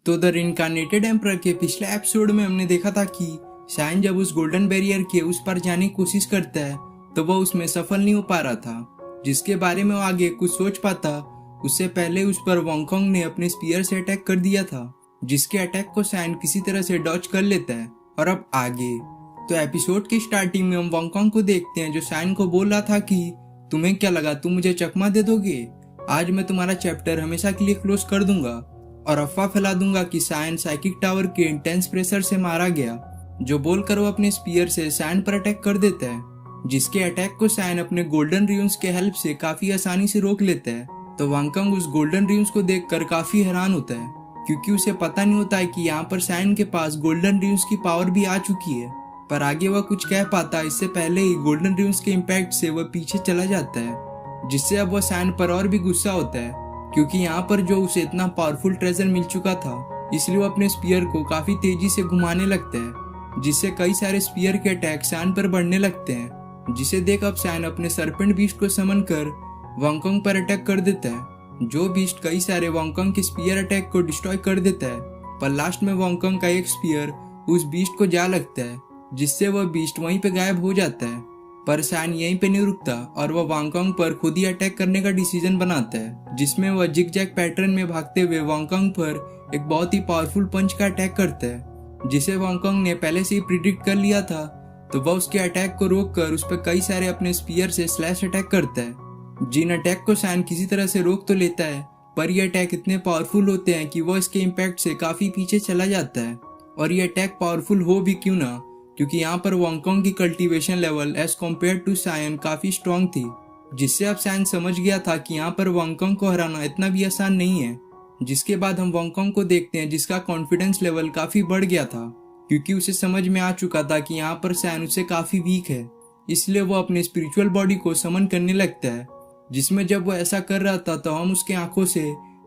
तो the रिइंकार्नेटेड emperor के पिछले एपिसोड में हमने देखा था कि शाइन जब उस गोल्डन बैरियर के उस पार जाने की कोशिश करता है तो वह उसमें सफल नहीं हो पा रहा था, जिसके बारे में वो आगे कुछ सोच पाता उससे पहले उस पर वोंगकोंग ने अपने स्पीयर से अटैक कर दिया था, जिसके अटैक को शाइन किसी तरह से डॉज कर लेता है। और अब आगे तो एपिसोड की स्टार्टिंग में हम वोंगकोंग को देखते हैं जो शाइन को बोल रहा था कि तुम्हें क्या लगा तुम मुझे चकमा दे दोगे, आज मैं तुम्हारा चैप्टर हमेशा के लिए क्लोज कर दूंगा और अफवाह फैला दूंगा कि शाइन साइकिक टावर के इंटेंस प्रेशर से मारा गया, जो बोलकर वो अपने स्पीयर से शाइन पर अटैक कर देता है, जिसके अटैक को शाइन अपने गोल्डन रियून्स के हेल्प से काफी आसानी से रोक लेता है। तो वोंगकोंग उस गोल्डन रियून्स को देखकर काफी हैरान होता है क्योंकि उसे पता नहीं होता है कि यहाँ पर शाइन के पास गोल्डन रियून्स की पावर भी आ चुकी है, पर आगे वह कुछ कह पाता इससे पहले ही गोल्डन रियून्स के इम्पैक्ट से वह पीछे चला जाता है, जिससे अब वह शाइन पर और भी गुस्सा होता है क्योंकि यहाँ पर जो उसे इतना पावरफुल ट्रेजर मिल चुका था, इसलिए वो अपने स्पीयर को काफी तेजी से घुमाने लगता है, जिससे कई सारे स्पीयर के अटैक शाइन पर बढ़ने लगते हैं, जिसे देख अब शाइन अपने सर्पेंट बीस्ट को समन कर वोंगकोंग पर अटैक कर देता है। जो बीस्ट कई सारे वोंगकोंग के स्पीयर अटैक को डिस्ट्रॉय कर देता है, पर लास्ट में वोंगकोंग का एक स्पीयर उस बीस्ट को जा लगता है, जिससे वह बीस्ट वहीं पे गायब हो जाता है। पर शाइन यहीं पे नहीं रुकता और वह वोंगकोंग पर खुद ही अटैक करने का डिसीजन बनाता है, जिसमें वह जिग जैग पैटर्न में भागते हुए वोंगकोंग पर एक बहुत ही पावरफुल पंच का अटैक करता है, जिसे वोंगकोंग ने पहले से ही प्रिडिक्ट कर लिया था। तो वह उसके अटैक को रोककर उस पर कई सारे अपने स्पीयर से स्लैश अटैक करता है, जिन अटैक को शाइन किसी तरह से रोक तो लेता है, पर ये अटैक इतने पावरफुल होते हैं कि वह इसके इम्पैक्ट से काफी पीछे चला जाता है। और ये अटैक पावरफुल हो भी क्यों ना, क्योंकि यहाँ पर वोंगकोंग की cultivation level as compared to शाइन काफी स्ट्रॉन्ग थी, जिससे अब शाइन समझ गया था कि यहाँ पर वोंगकोंग को हराना इतना भी आसान नहीं है। जिसके बाद हम वोंगकोंग को देखते हैं जिसका कॉन्फिडेंस लेवल काफी बढ़ गया था क्योंकि उसे समझ में आ चुका था कि यहाँ पर शाइन उससे काफी वीक है, इसलिए वो अपने स्पिरिचुअल बॉडी को समन करने लगता है, जिसमें जब वो ऐसा कर रहा था तो हम उसके आंखों से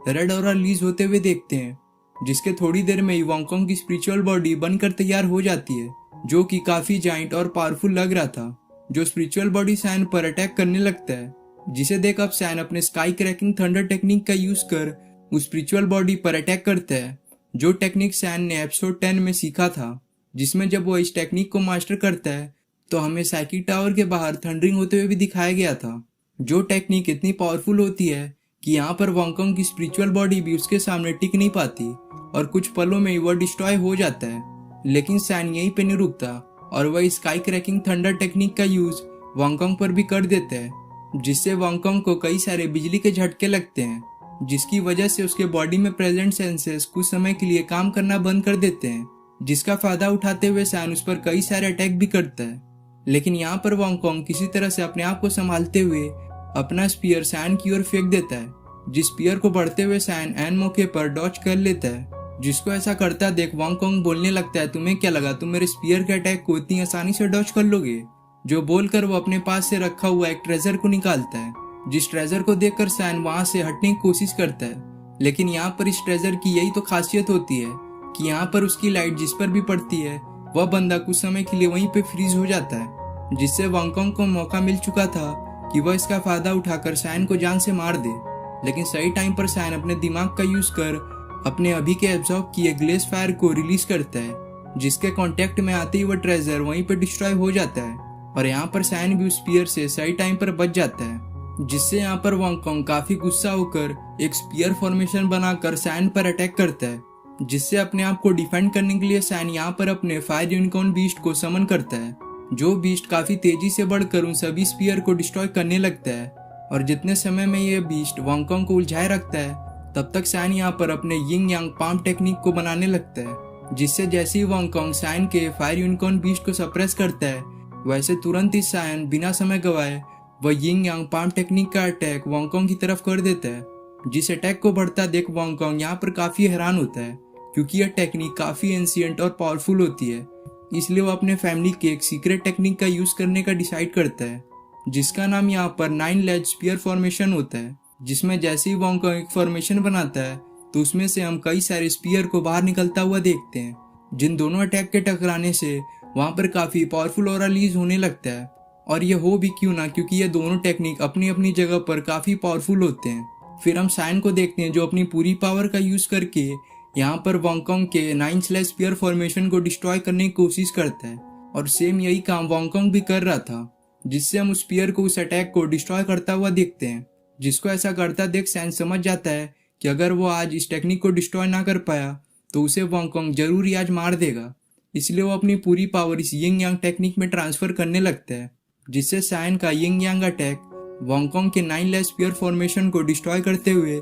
रेड ऑरा रिलीज होते हुए देखते हैं, जिसके थोड़ी देर में ही वोंगकोंग की स्पिरिचुअल बॉडी बनकर तैयार हो जाती है, जो कि काफी जाइंट और पावरफुल लग रहा था। जो स्पिरिचुअल बॉडी शाइन पर अटैक करने लगता है, जिसे देख अब शाइन अपने स्काई क्रैकिंग थंडर टेक्निक का यूज कर उस स्पिरिचुअल बॉडी पर अटैक करता है, जो टेक्निक शाइन ने एपिसोड 10 में सीखा था, जिसमें जब वो इस टेक्निक को मास्टर करता है तो हमें साइकिक टावर के बाहर थंडरिंग होते हुए भी दिखाया गया था। जो टेक्निक इतनी पावरफुल होती है कि यहाँ पर वोंगकोंग की स्पिरिचुअल बॉडी भी उसके सामने टिक नहीं पाती और कुछ पलों में ही वह डिस्ट्रॉय हो जाता है। लेकिन शाइन यहीं पे नहीं रुकता और वह स्काई क्रैकिंग थंडर टेक्निक का यूज वोंगकोंग पर भी कर देता है, जिससे वोंगकोंग को कई सारे बिजली के झटके लगते हैं, जिसकी वजह से उसके बॉडी में प्रेजेंट सेंसेस कुछ समय के लिए काम करना बंद कर देते हैं, जिसका फायदा उठाते हुए शाइन उस पर कई सारे अटैक भी करता है। लेकिन यहाँ पर वोंगकोंग किसी तरह से अपने आप को संभालते हुए अपना स्पीयर शाइन की ओर फेंक देता है, जिस स्पीयर को बढ़ते हुए शाइन एन मौके पर डॉच कर लेता है, जिसको ऐसा करता देख वोंगकोंग बोलने लगता है तुम्हें क्या लगा तुम मेरे स्पीयर के अटैक को इतनी आसानी से डॉच कर लोगे, जो बोलकर वो अपने पास से रखा हुआ एक ट्रेजर को निकालता है, जिस ट्रेजर को देखकर शाइन वहां से हटने की कोशिश करता है। लेकिन यहाँ पर इस ट्रेजर की यही तो खासियत होती है कि यहाँ पर उसकी लाइट जिस पर भी पड़ती है वह बंदा कुछ समय के लिए वहीं पे फ्रीज हो जाता है, जिससे वोंगकोंग को मौका मिल चुका था कि वह इसका फायदा उठाकर शाइन को जान से मार दे। लेकिन सही टाइम पर शाइन अपने दिमाग का यूज कर अपने अभी के एब्जॉर्ब किए ग्लेस फायर को रिलीज करता है, जिसके कांटेक्ट में आते ही वह ट्रेजर वहीं पर डिस्ट्रॉय हो जाता है और यहाँ पर शाइन भी उस स्पीयर से सही टाइम पर बच जाता है, जिससे यहाँ पर वोंगकोंग काफी गुस्सा होकर एक स्पीयर फॉर्मेशन बनाकर शाइन पर अटैक करता है, जिससे अपने आप को डिफेंड करने के लिए शाइन यहाँ पर अपने फायर यूनिकॉर्न बीस्ट को समन करता है, जो बीस्ट काफी तेजी से बढ़कर उन सभी स्पीयर को डिस्ट्रॉय करने लगता है। और जितने समय में यह बीस्ट वोंगकोंग को उलझाए रखता है तब तक शाइन यहाँ पर अपने यिंग यांग पाम टेक्निक को बनाने लगता है, जिससे जैसे ही वोंगकोंग शाइन के फायर यूनिकॉर्न बीस्ट को सप्रेस करता है, वैसे तुरंत ही शाइन बिना समय गवाए वह यिंग यांग पाम टेक्निक का अटैक वोंगकोंग की तरफ कर देता है। जिस अटैक को बढ़ता देख वोंगकोंग यहाँ पर काफी हैरान होता है क्योंकि यह टेक्निक काफी एंशिएंट और पावरफुल होती है, इसलिए वो अपने फैमिली के एक सीक्रेट टेक्निक का यूज करने का डिसाइड करता है, जिसका नाम यहाँ पर 9 लेज स्पीयर फॉर्मेशन होता है, जिसमें जैसे ही वोंगकोंग एक फॉर्मेशन बनाता है तो उसमें से हम कई सारे स्पीयर को बाहर निकलता हुआ देखते हैं, जिन दोनों अटैक के टकराने से वहां पर काफी पावरफुल ऑरा रिलीज होने लगता है। और यह हो भी क्यों ना, क्योंकि ये दोनों टेक्निक अपनी अपनी जगह पर काफी पावरफुल होते हैं। फिर हम शाइन को देखते हैं जो अपनी पूरी पावर का यूज करके यहाँ पर वॉन्गकोंग के 9/स्पीयर फॉर्मेशन को डिस्ट्रॉय करने की कोशिश करता है और सेम यही काम वॉन्गकोंग भी कर रहा था, जिससे हम उस स्पीयर को उस अटैक को डिस्ट्रॉय करता हुआ देखते हैं। जिसको ऐसा करता देख सैन समझ जाता है कि अगर वो आज इस टेक्निक को डिस्ट्रॉय ना कर पाया तो उसे वॉन्गकोंग जरूर ही आज मार देगा। इसलिए वो अपनी पूरी पावर इस यिंग यांग टेक्निक में ट्रांसफर करने लगता है, जिससे सैन का यिंग यांग अटैक वॉन्गकोंग के 9/स्पीयर फॉर्मेशन को डिस्ट्रॉय करते हुए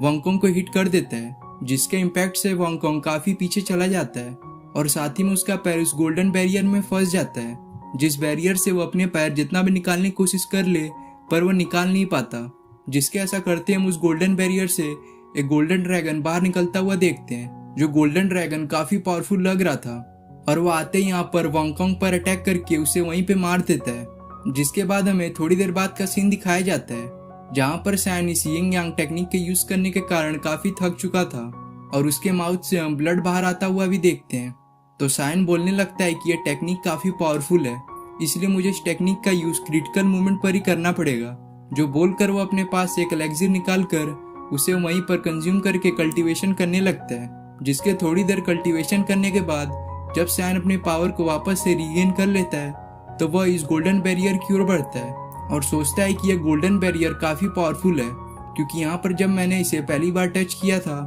वॉन्गकोंग को हिट कर देता है, जिसके इम्पैक्ट से वॉन्गकोंग काफी पीछे चला जाता है और साथ ही में उसका पैर उस गोल्डन बैरियर में फंस जाता है, जिस बैरियर से वो अपने पैर जितना भी निकालने की कोशिश कर ले पर वो निकाल नहीं पाता। जिसके ऐसा करते हम उस गोल्डन बैरियर से एक गोल्डन ड्रैगन बाहर निकलता हुआ देखते हैं, जो गोल्डन ड्रैगन काफी पावरफुल लग रहा था और वो आते ही यहाँ पर वॉन्गकोंग पर अटैक करके उसे वहीं पे मार देता है। जिसके बाद हमें थोड़ी देर बाद का सीन दिखाया जाता है, जहाँ पर सैन इस यिंग यांग टेक्निक के यूज करने के कारण काफी थक चुका था और उसके माउथ से हम ब्लड बाहर आता हुआ भी देखते हैं। तो सैन बोलने लगता है कि यह टेक्निक काफी पावरफुल है, इसलिए मुझे इस टेक्निक का यूज क्रिटिकल मूवमेंट पर ही करना पड़ेगा। जो बोलकर वो अपने पास एक एलेक्सिर निकाल कर उसे वहीं पर कंज्यूम करके कल्टीवेशन करने लगता है। जिसके थोड़ी देर कल्टीवेशन करने के बाद जब सैन अपने पावर को वापस से रीगेन कर लेता है तो वह इस गोल्डन बैरियर की ओर बढ़ता है और सोचता है कि यह गोल्डन बैरियर काफी पावरफुल है, क्योंकि यहाँ पर जब मैंने इसे पहली बार टच किया था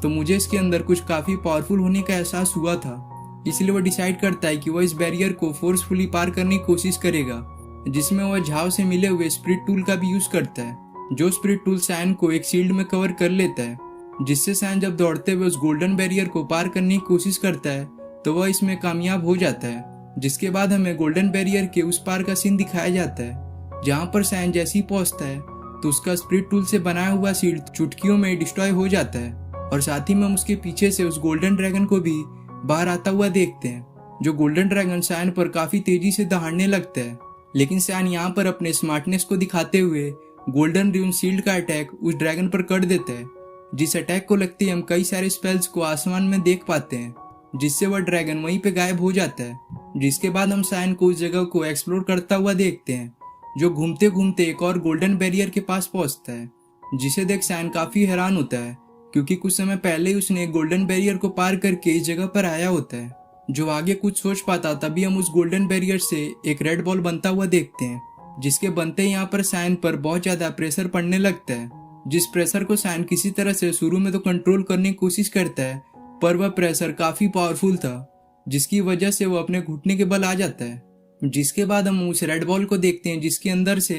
तो मुझे इसके अंदर कुछ काफी पावरफुल होने का एहसास हुआ था। इसलिए वह डिसाइड करता है कि वह इस बैरियर को फोर्सफुली पार करने की कोशिश करेगा, जिसमें वह झाव से मिले हुए स्पिरिट टूल का भी यूज करता है। जो स्पिरिट टूल सैन को एक शील्ड में कवर कर लेता है, जिससे सैन जब दौड़ते हुए उस गोल्डन बैरियर को पार करने की कोशिश करता है तो वह इसमें कामयाब हो जाता है। जिसके बाद हमें गोल्डन बैरियर के उस पार का सीन दिखाया जाता है, जहाँ पर सैन जैसे ही पहुंचता है तो उसका स्पिरिट टूल से बनाया हुआ शील्ड चुटकियों में डिस्ट्रॉय हो जाता है और साथ ही में हम उसके पीछे से उस गोल्डन ड्रैगन को भी बाहर आता हुआ देखते हैं। जो गोल्डन ड्रैगन सैन पर काफी तेजी से दहाड़ने लगता है, लेकिन सैन यहाँ पर अपने स्मार्टनेस को दिखाते हुए गोल्डन ड्यून शील्ड का अटैक उस ड्रैगन पर कर देता है, जिस अटैक को लगते ही हम कई सारे स्पेल्स को आसमान में देख पाते हैं, जिससे वह ड्रैगन वहीं पे गायब हो जाता है। जिसके बाद हम सैन को उस जगह को एक्सप्लोर करता हुआ देखते हैं, जो घूमते घूमते एक और गोल्डन बैरियर के पास पहुंचता है, जिसे देख सैन काफी हैरान होता है, क्योंकि कुछ समय पहले ही उसने एक गोल्डन बैरियर को पार करके इस जगह पर आया होता है। जो आगे कुछ सोच पाता तभी हम उस गोल्डन बैरियर से एक रेड बॉल बनता हुआ देखते हैं, जिसके बनते ही यहाँ पर सैन पर बहुत ज्यादा प्रेशर पड़ने लगता है। जिस प्रेशर को सैन किसी तरह से शुरू में तो कंट्रोल करने की कोशिश करता है, पर वह प्रेशर काफी पावरफुल था, जिसकी वजह से वो अपने घुटने के बल आ जाता है। जिसके बाद हम उस रेड बॉल को देखते हैं, जिसके अंदर से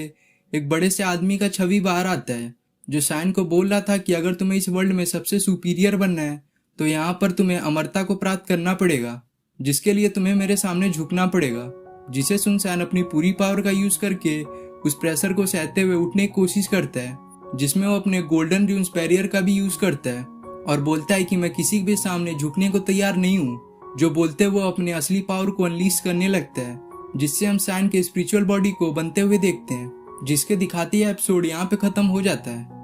एक बड़े से आदमी का छवि बाहर आता है, जो सैन को बोल रहा था कि अगर तुम्हें इस वर्ल्ड में सबसे सुपीरियर बनना है तो यहाँ पर तुम्हें अमरता को प्राप्त करना पड़ेगा, जिसके लिए तुम्हें मेरे सामने झुकना पड़ेगा। जिसे सुन सैन अपनी पूरी पावर का यूज करके उस प्रेशर को सहते हुए उठने की कोशिश करता है, जिसमें वो अपने गोल्डन ड्यून्स बैरियर का भी यूज करता है और बोलता है कि मैं किसी के सामने झुकने को तैयार नहीं हूँ। जो बोलते वो अपने असली पावर को अनलीश करने लगता है, जिससे हम सैन के स्पिरिचुअल बॉडी को बनते हुए देखते हैं। जिसके दिखाती है एपिसोड यहाँ पे खत्म हो जाता है।